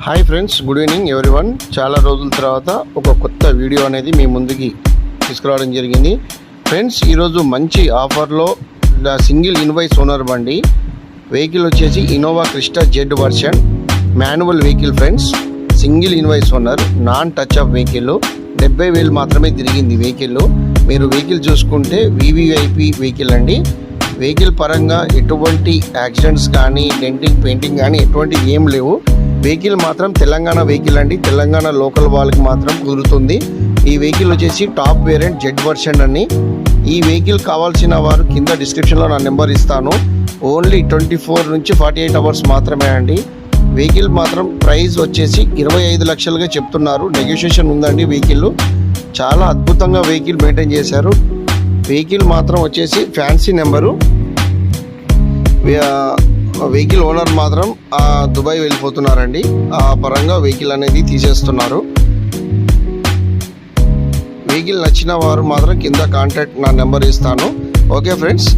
Hi friends, good evening everyone. చాలా రోజుల తర్వాత ఒక కొత్త వీడియో అనేది మీ ముందుకి తీసుకురావడం జరిగింది. ఫ్రెండ్స్, ఈరోజు మంచి ఆఫర్లో సింగిల్ ఇన్వాయిస్ ఓనర్ బండి వెహికల్ వచ్చేసి Innova Crysta Z version manual vehicle. Friends, single invoice owner, non touch up vehicle. 70,000 మాత్రమే తిరిగింది వెహికల్. మీరు వెహికల్ చూసుకుంటే వివిఐపి వెహికల్ అండి. వెహికల్ పరంగా ఎటువంటి యాక్సిడెంట్స్ కానీ డెంటింగ్ పెయింటింగ్ కానీ ఎటువంటి ఏం లేవు. వెహికల్ మాత్రం తెలంగాణ వెహికల్ అండి. తెలంగాణ లోకల్ వాళ్ళకి మాత్రం కుదురుతుంది. ఈ వెహికల్ వచ్చేసి టాప్ వేరియంట్ జెడ్ వర్షన్ అని. ఈ వెహికల్ కావాల్సిన వారు కింద డిస్క్రిప్షన్లో నా నెంబర్ ఇస్తాను. ఓన్లీ 24 నుంచి 48 అవర్స్ మాత్రమే అండి. వెహికల్ మాత్రం ప్రైస్ వచ్చేసి 25 లక్షలుగా చెప్తున్నారు. నెగోషియేషన్ ఉందండి. వెహికల్ చాలా అద్భుతంగా వెహికల్ మెయింటైన్ చేశారు. వెహికల్ మాత్రం వచ్చేసి ఫ్యాన్సీ నెంబరు. వెహికల్ ఓనర్ మాత్రం దుబాయ్ వెళ్ళిపోతున్నారండి. ఆ పరంగా వెహికల్ అనేది తీసేస్తున్నారు. వెహికల్ నచ్చిన వారు మాత్రం కింద కాంటాక్ట్ నా నెంబర్ ఇస్తాను. ఓకే ఫ్రెండ్స్,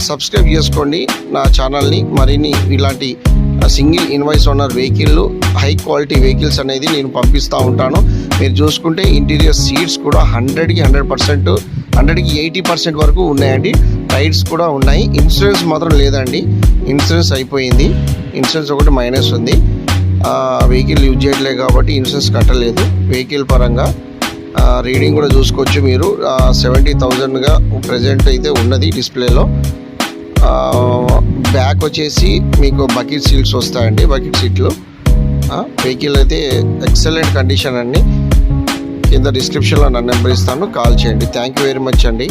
సబ్స్క్రైబ్ చేసుకోండి నా ఛానల్ని. మరిన్ని ఇలాంటి single invoice owner vehicle, high quality vehicles అనేది నేను పంపిస్తూ ఉంటాను. మీరు చూసుకుంటే ఇంటీరియర్ సీట్స్ కూడా 100కి 100%, 100కి 80% వరకు ఉన్నాయండి. టైర్స్ కూడా ఉన్నాయి. ఇన్సూరెన్స్ మాత్రం లేదండి. ఇన్సూరెన్స్ అయిపోయింది. ఇన్సూరెన్స్ ఒకటి మైనస్ ఉంది. వెహికల్ యూజ్ చేయట్లేదు కాబట్టి ఇన్సూరెన్స్ కట్టలేదు. వెహికల్ పరంగా రీడింగ్ కూడా చూసుకోవచ్చు మీరు. 70,000గా ప్రజెంట్ అయితే ఉన్నది డిస్ప్లేలో. బ్యాక్ వచ్చేసి మీకు బకెట్ సీట్స్ వస్తాయండి. బకెట్ సీట్లు. వెహికల్ అయితే ఎక్సలెంట్ కండిషన్ అండి. కింద డిస్క్రిప్షన్లో నా నెంబర్ ఇస్తాను, కాల్ చేయండి. థ్యాంక్ యూ వెరీ మచ్ అండి.